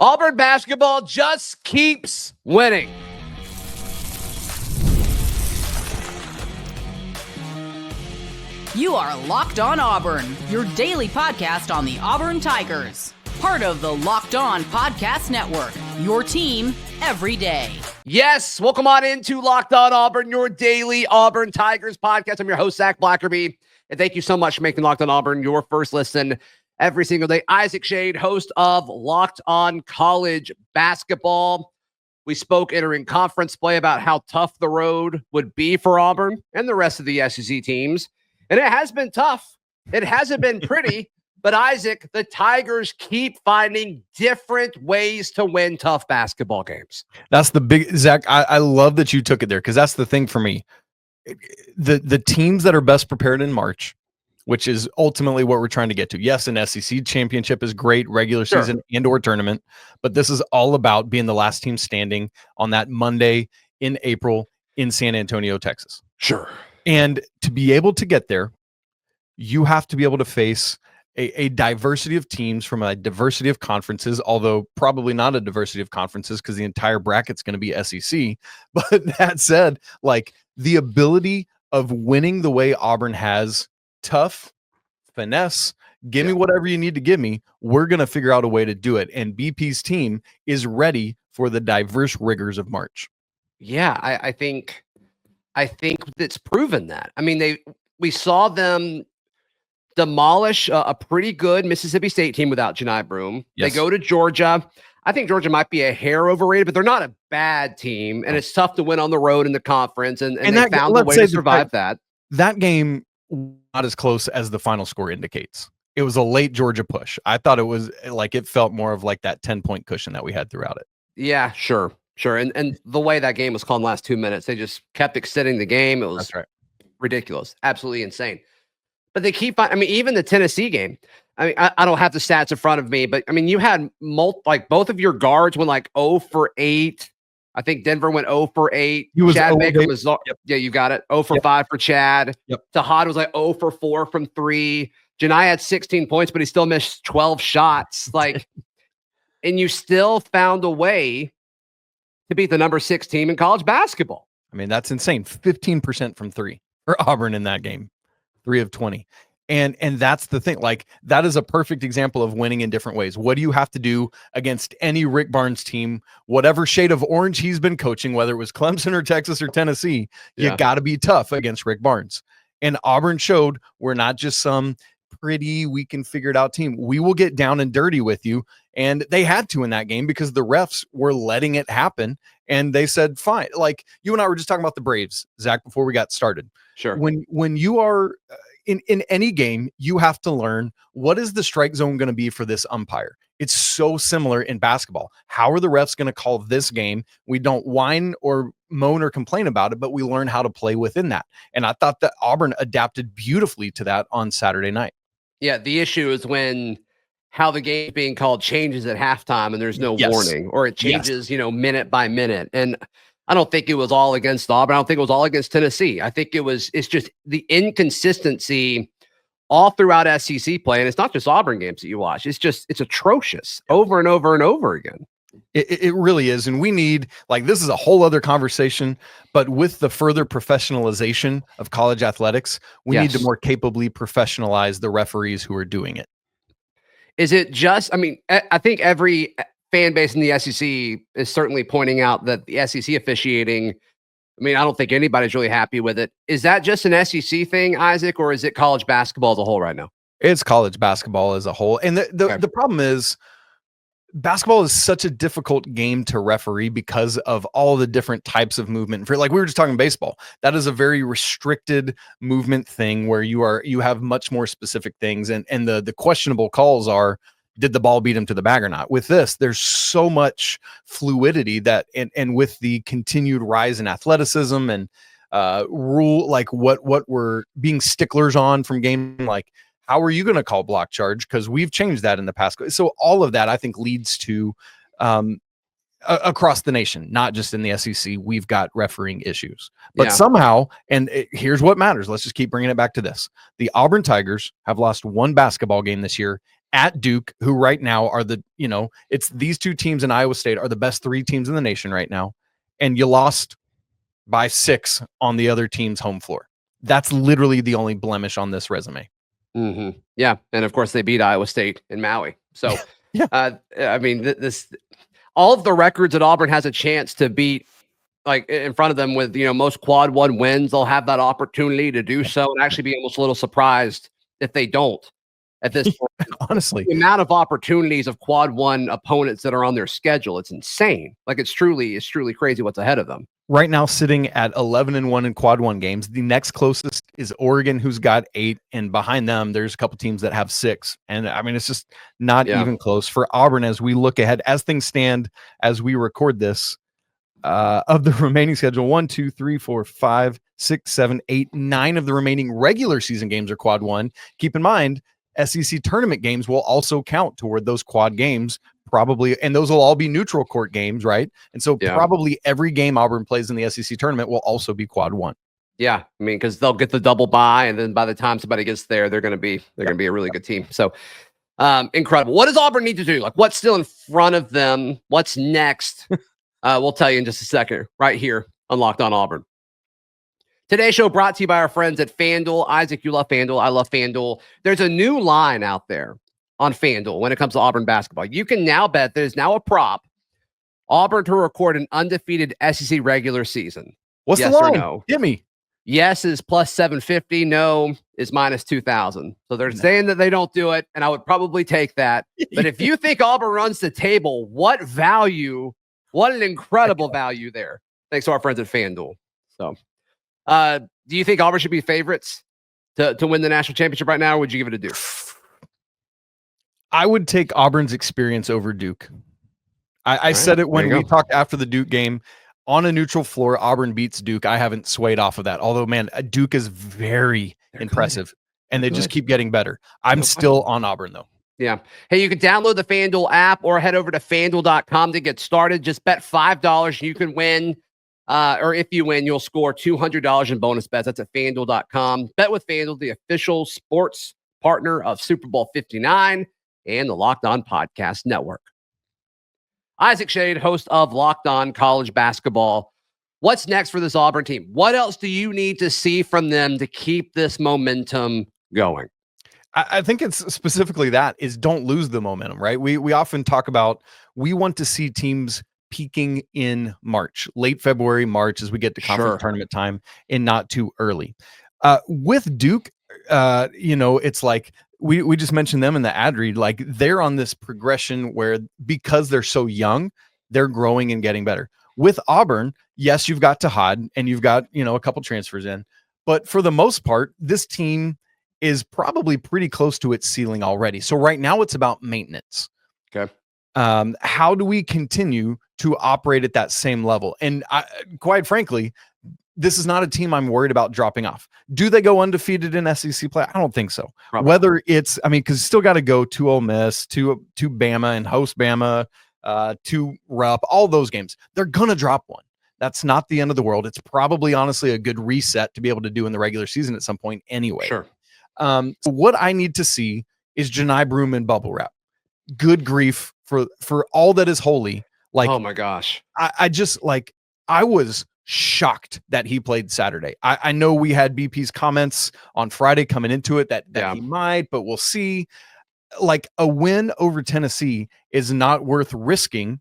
Auburn basketball just keeps winning. You are Locked On Auburn, your daily podcast on the Auburn Tigers. Part of the Locked On Podcast Network, your team every day. Yes, welcome on into Locked On Auburn, your daily Auburn Tigers podcast. I'm your host, Zac Blackerby, and thank you so much for making Locked On Auburn your first listen every single day. Isaac Schade, host of Locked On College Basketball. We spoke entering conference play about how tough the road would be for Auburn and the rest of the SEC teams. And it has been tough. It hasn't been pretty. But Isaac, the Tigers keep finding different ways to win tough basketball games. That's the big, Zach, I love that you took it there because that's the thing for me. The teams that are best prepared in March, which is ultimately what we're trying to get to. Yes, an SEC championship is great, regular season and or tournament, but this is all about being the last team standing on that Monday in April in San Antonio, Texas. Sure. And to be able to get there, you have to be able to face a diversity of teams from a diversity of conferences, although probably not a diversity of conferences because the entire bracket's going to be SEC. But that said, like the ability of winning the way Auburn has, tough, finesse, give me whatever you need to give me, we're going to figure out a way to do it. And BP's team is ready for the diverse rigors of March. Yeah, I think it's proven that. I mean, we saw them demolish a pretty good Mississippi State team without Janai Broome. Yes. They go to Georgia. I think Georgia might be a hair overrated, but they're not a bad team, and it's tough to win on the road in the conference, and they found a way to survive that. That game not as close as the final score indicates. It was a late Georgia push. I thought it was like it felt more of like that 10-point cushion that we had throughout it. Yeah, sure. And the way that game was called in the last 2 minutes, they just kept extending the game. It was ridiculous, absolutely insane. But they keep, I mean, even the Tennessee game, I mean, I don't have the stats in front of me, but I mean, you had both of your guards went like 0 for 8. I think Denver went 0 for 8. Chad Baker was, yeah, you got it. 0 for 5 for Chad. Schade was like 0 for 4 from 3. Janai had 16 points, but he still missed 12 shots. Like, and you still found a way to beat the number 6 team in college basketball. I mean, that's insane. 15% from 3 for Auburn in that game. 3 of 20. And that's the thing. Like, that is a perfect example of winning in different ways. What do you have to do against any Rick Barnes team, whatever shade of orange he's been coaching, whether it was Clemson or Texas or Tennessee, you got to be tough against Rick Barnes. And Auburn showed we're not just some pretty, we can figure it out team. We will get down and dirty with you. And they had to in that game because the refs were letting it happen. And they said, fine. Like you and I were just talking about the Braves, Zach, before we got started. Sure. When you are in any game, you have to learn what is the strike zone going to be for this umpire. It's so similar in basketball. How are the refs going to call this game? We don't whine or moan or complain about it, but we learn how to play within that. And I thought that Auburn adapted beautifully to that on Saturday night. Yeah, the issue is when how the game being called changes at halftime and there's no warning, or it changes, minute by minute. And I don't think it was all against Auburn. I don't think it was all against Tennessee. I think it's just the inconsistency all throughout SEC play. And it's not just Auburn games that you watch. It's atrocious over and over and over again. It really is. And we need, this is a whole other conversation, but with the further professionalization of college athletics, we need to more capably professionalize the referees who are doing it. Is it just, I think every fan base in the SEC is certainly pointing out that the SEC officiating, I don't think anybody's really happy with it. Is that just an SEC thing, Isaac, or is it college basketball as a whole right now? It's college basketball as a whole. And the problem is basketball is such a difficult game to referee because of all the different types of movement. For we were just talking baseball, that is a very restricted movement thing where you have much more specific things. And the questionable calls are, did the ball beat him to the bag or not? With this, there's so much fluidity that, and with the continued rise in athleticism and rule, what we're being sticklers on from game, how are you going to call block charge? Because we've changed that in the past. So all of that, I think, leads to across the nation, not just in the SEC, we've got refereeing issues. But somehow, here's what matters. Let's just keep bringing it back to this. The Auburn Tigers have lost one basketball game this year at Duke, who right now are it's these two teams in Iowa State are the best 3 teams in the nation right now. And you lost by 6 on the other team's home floor. That's literally the only blemish on this resume. Mm-hmm. Yeah. And of course they beat Iowa State in Maui. So, yeah. I mean, all of the records that Auburn has a chance to beat, like in front of them with, most quad 1 wins, they'll have that opportunity to do so and actually be almost a little surprised if they don't at this point. Honestly, the amount of opportunities of quad 1 opponents that are on their schedule, it's insane. Like it's truly crazy what's ahead of them. Right now, sitting at 11-1 in quad 1 games. The next closest is Oregon, who's got 8, and behind them, there's a couple teams that have 6. And I mean, it's just not even close for Auburn as we look ahead. As things stand, as we record this, of the remaining schedule, 1, 2, 3, 4, 5, 6, 7, 8, 9 of the remaining regular season games are quad 1. Keep in mind, SEC tournament games will also count toward those quad games. Probably, and those will all be neutral court games, right? And so probably every game Auburn plays in the SEC tournament will also be quad 1. Yeah, I mean, because they'll get the double bye, and then by the time somebody gets there, they're going to be a really good team. So, incredible. What does Auburn need to do? Like, what's still in front of them? What's next? We'll tell you in just a second, right here on Locked On Auburn. Today's show brought to you by our friends at FanDuel. Isaac, you love FanDuel. I love FanDuel. There's a new line out there on FanDuel when it comes to Auburn basketball. You can now bet there's now a prop. Auburn to record an undefeated SEC regular season. What's the line? No? Give me. Yes is plus 750. No is minus 2,000. So they're saying that they don't do it, and I would probably take that. But if you think Auburn runs the table, what value, what an incredible value there. Thanks to our friends at FanDuel. So do you think Auburn should be favorites to win the national championship right now, or would you give it a Duke? I would take Auburn's experience over Duke. I said it when we talked after the Duke game. On a neutral floor, Auburn beats Duke. I haven't swayed off of that. Although, man, Duke is very impressive, and they just keep getting better. I'm still on Auburn, though. Yeah. Hey, you can download the FanDuel app or head over to FanDuel.com to get started. Just bet $5. You can win, or if you win, you'll score $200 in bonus bets. That's at FanDuel.com. Bet with FanDuel, the official sports partner of Super Bowl 59 and the Locked On Podcast Network. Isaac Schade, host of Locked On College Basketball. What's next for this Auburn team? What else do you need to see from them to keep this momentum going? I think it's specifically that is don't lose the momentum, right? We often talk about we want to see teams peaking in March, late February, March, as we get to conference tournament time and not too early. With Duke, it's like we just mentioned them in the ad read, like they're on this progression where because they're so young, they're growing and getting better. With Auburn, yes, you've got Schade and you've got, a couple transfers in, but for the most part, this team is probably pretty close to its ceiling already. So right now it's about maintenance. Okay. How do we continue to operate at that same level? And quite frankly, this is not a team I'm worried about dropping off. Do they go undefeated in SEC play? I don't think so. Probably. Whether it's, because still got to go to Ole Miss, to Bama and host Bama, to Rupp, all those games. They're going to drop one. That's not the end of the world. It's probably honestly a good reset to be able to do in the regular season at some point anyway. Sure. So what I need to see is Janai Broome in bubble wrap. Good grief for all that is holy. Like, oh my gosh. I was shocked that he played Saturday. I know we had BP's comments on Friday coming into it that he might, but we'll see. Like a win over Tennessee is not worth risking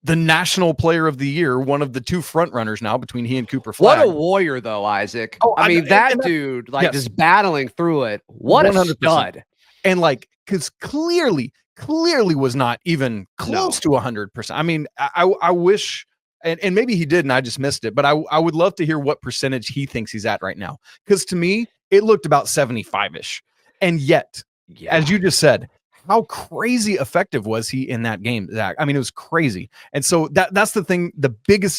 the national player of the year, one of the two front runners now between he and Cooper Flagg. What a warrior though, Isaac. Oh, I mean, that dude, just battling through it. What 100%. A stud. And because clearly was not even close to 100%. I mean, I wish, and maybe he did and I just missed it, but I would love to hear what percentage he thinks he's at right now. Because to me, it looked about 75-ish. And yet, as you just said, how crazy effective was he in that game, Zach? I mean, it was crazy. And so that's the thing. The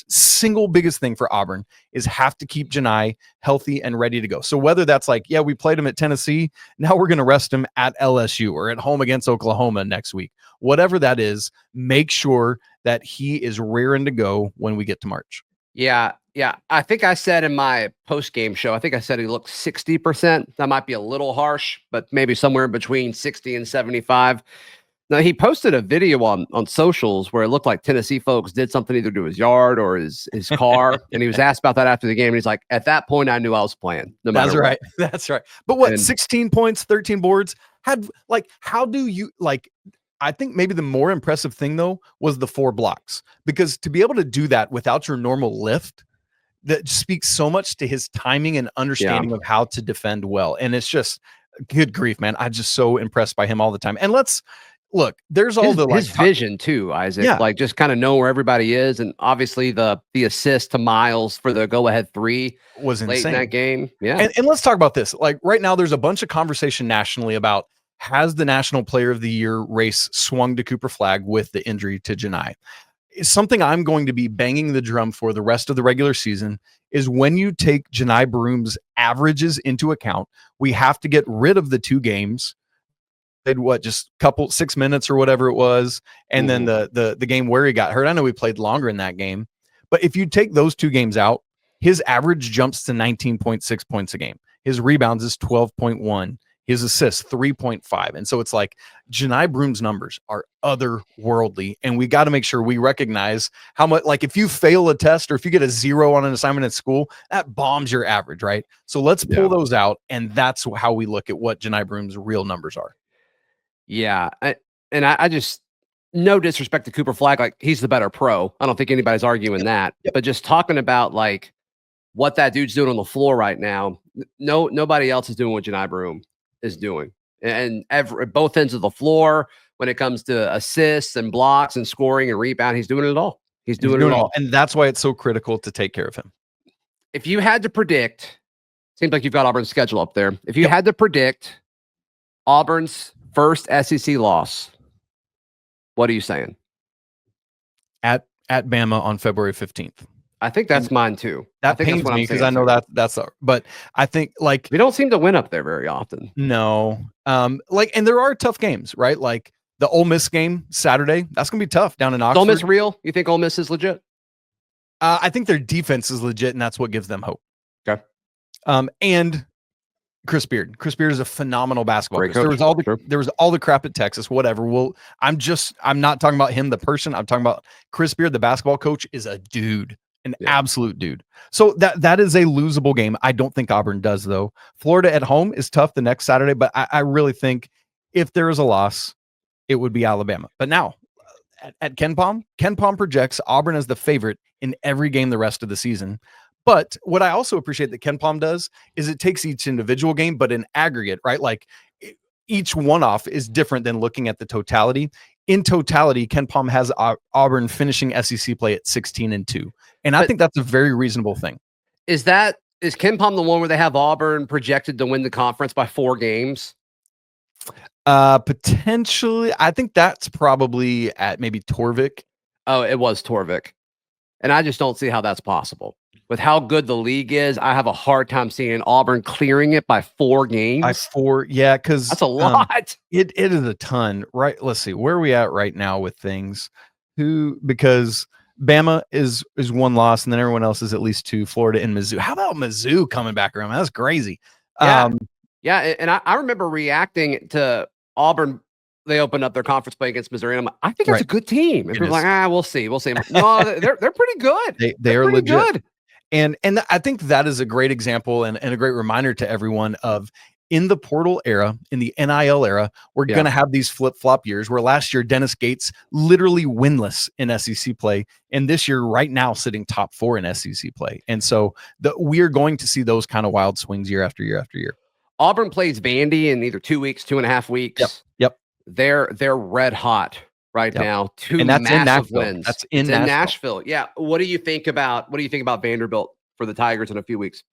single biggest thing for Auburn is have to keep Janai healthy and ready to go. So whether that's we played him at Tennessee, now we're going to rest him at LSU or at home against Oklahoma next week. Whatever that is, make sure that he is raring to go when we get to March. Yeah. Yeah, I think I said in my post-game show, I think I said he looked 60%. That might be a little harsh, but maybe somewhere between 60 and 75. Now, he posted a video on socials where it looked like Tennessee folks did something either to his yard or his car, and he was asked about that after the game, and he's like, at that point, I knew I was playing. No matter That's right. what. That's right. But what, 16 points, 13 boards? How do you, I think maybe the more impressive thing, though, was the 4 blocks. Because to be able to do that without your normal lift, that speaks so much to his timing and understanding of how to defend well. And it's just, good grief, man. I'm just so impressed by him all the time. And look, there's all his vision too, Isaac. Yeah. Like just kind of know where everybody is, and obviously the assist to Miles for the go-ahead 3 was insane late in that game. Yeah, and let's talk about this. Like right now, there's a bunch of conversation nationally about, has the National Player of the Year race swung to Cooper Flagg with the injury to Janai? Something I'm going to be banging the drum for the rest of the regular season is when you take Janai Broom's averages into account, we have to get rid of the 2 games. Played just 6 minutes or whatever it was, and then the game where he got hurt. I know he played longer in that game, but if you take those 2 games out, his average jumps to 19.6 points a game. His rebounds is 12.1. His assists 3.5. And so it's like Janai Broom's numbers are otherworldly, and we got to make sure we recognize how much, like if you fail a test or if you get a 0 on an assignment at school, that bombs your average, right? So let's pull those out, and that's how we look at what Janai Broom's real numbers are. Yeah. I just, no disrespect to Cooper Flagg, like he's the better pro. I don't think anybody's arguing that. But just talking about like what that dude's doing on the floor right now, nobody else is doing what Janai Broom is doing. And both ends of the floor, when it comes to assists and blocks and scoring and rebound, he's doing it all. He's doing it all. And that's why it's so critical to take care of him. If you had to predict, seems like you've got Auburn's schedule up there. If you had to predict Auburn's first SEC loss, what are you saying? At Bama on February 15th. I think that's mine too. That pains me because I know that's but I think like we don't seem to win up there very often. No. And there are tough games, right? Like the Ole Miss game Saturday, that's gonna be tough down in Oxford. Is Ole Miss real? You think Ole Miss is legit? I think their defense is legit, and that's what gives them hope. Okay. And Chris Beard. Chris Beard is a phenomenal basketball coach. There was all the crap at Texas, whatever. Well, I'm not talking about him, the person. I'm talking about Chris Beard, the basketball coach, is a dude. An absolute dude. So that is a losable game. I don't think Auburn does, though. Florida at home is tough the next Saturday, but I really think if there is a loss, it would be Alabama. But now at KenPom projects Auburn as the favorite in every game the rest of the season. But what I also appreciate that KenPom does is it takes each individual game, but in aggregate, right? Like each one-off is different than looking at the totality. In totality, KenPom has Auburn finishing SEC play at 16-2. And I think that's a very reasonable thing. Is KenPom the one where they have Auburn projected to win the conference by 4 games? Potentially. I think that's probably at maybe Torvik. Oh, it was Torvik. And I just don't see how that's possible. With how good the league is, I have a hard time seeing Auburn clearing it by 4 games. By 4, yeah, because that's a lot. It is a ton, right? Let's see, where are we at right now with things? Because Bama is 1 loss, and then everyone else is at least 2. Florida and Mizzou. How about Mizzou coming back around? That's crazy. Yeah, and I remember reacting to Auburn. They opened up their conference play against Missouri, and I'm like, I think it's a good team. And people are like, we'll see. No, they're pretty good. They're pretty legit. Good. And I think that is a great example and a great reminder to everyone of, in the portal era, in the NIL era, we're going to have these flip-flop years where last year Dennis Gates literally winless in SEC play, and this year right now sitting top 4 in SEC play. And so we're going to see those kind of wild swings year after year after year. Auburn plays Vandy in either 2 weeks, 2.5 weeks. Yep. They're red hot right now. 2 that's massive wins. That's in Nashville. Yeah. What do you think about Vanderbilt for the Tigers in a few weeks?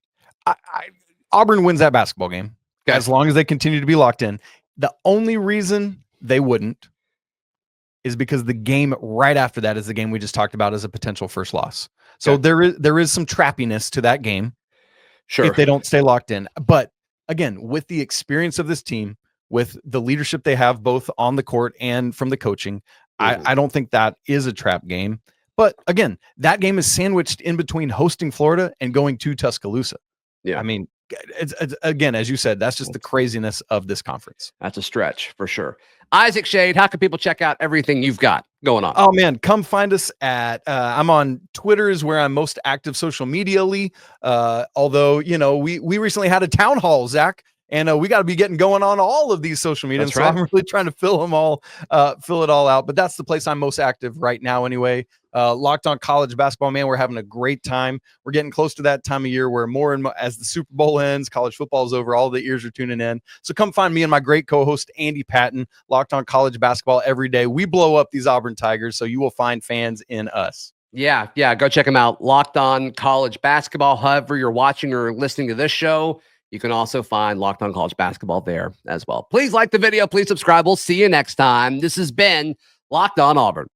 Auburn wins that basketball game. Okay. As long as they continue to be locked in. The only reason they wouldn't is because the game right after that is the game we just talked about as a potential first loss. So there is some trappiness to that game. Sure. If they don't stay locked in. But again, with the experience of this team, with the leadership they have both on the court and from the coaching, I don't think that is a trap game. But again, that game is sandwiched in between hosting Florida and going to Tuscaloosa. Yeah. I mean, it's again, as you said, that's just the craziness of this conference. That's a stretch for sure. Isaac Schade, how can people check out everything you've got going on? Oh man, come find us at I'm on Twitter is where I'm most active social medially. Although, we recently had a town hall, Zach, and we got to be getting going on all of these social media. So I'm really trying to fill it all out. But that's the place I'm most active right now anyway. Locked On College Basketball, man, we're having a great time. We're getting close to that time of year where more and more, as the Super Bowl ends, college football is over, all the ears are tuning in. So come find me and my great co-host, Andy Patton, Locked On College Basketball every day. We blow up these Auburn Tigers, so you will find fans in us. Yeah. Go check them out. Locked On College Basketball. However you're watching or listening to this show, you can also find Locked On College Basketball there as well. Please like the video. Please subscribe. We'll see you next time. This has been Locked On Auburn.